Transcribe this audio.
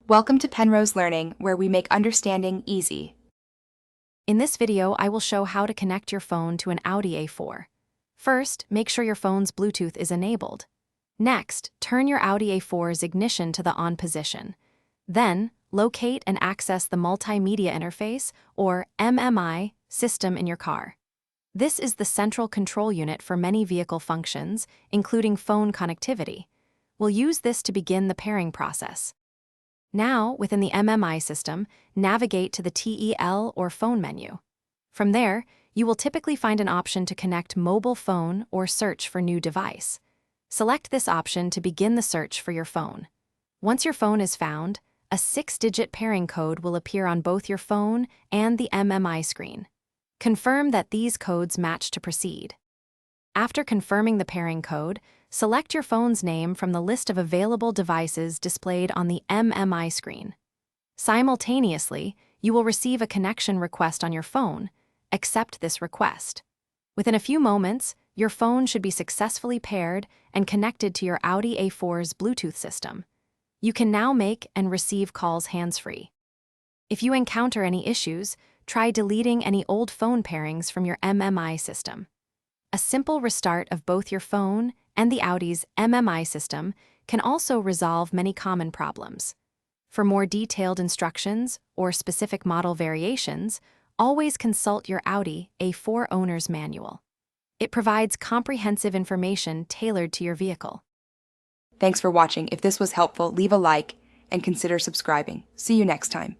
Welcome to Penrose Learning, where we make understanding easy. In this video, I will show how to connect your phone to an Audi A4. First, make sure your phone's Bluetooth is enabled. Next, turn your Audi A4's ignition to the on position. Then, locate and access the Multimedia Interface, or MMI, system in your car. This is the central control unit for many vehicle functions, including phone connectivity. We'll use this to begin the pairing process. Now, within the MMI system, navigate to the TEL or phone menu. From there, you will typically find an option to connect mobile phone or search for new device. Select this option to begin the search for your phone. Once your phone is found, a 6-digit pairing code will appear on both your phone and the MMI screen. Confirm that these codes match to proceed. After confirming the pairing code, select your phone's name from the list of available devices displayed on the MMI screen. Simultaneously, you will receive a connection request on your phone. Accept this request. Within a few moments, your phone should be successfully paired and connected to your Audi A4's Bluetooth system. You can now make and receive calls hands-free. If you encounter any issues, try deleting any old phone pairings from your MMI system. A simple restart of both your phone and the Audi's MMI system can also resolve many common problems. For more detailed instructions or specific model variations, always consult your Audi A4 owner's manual. It provides comprehensive information tailored to your vehicle. Thanks for watching. If this was helpful, leave a like and consider subscribing. See you next time.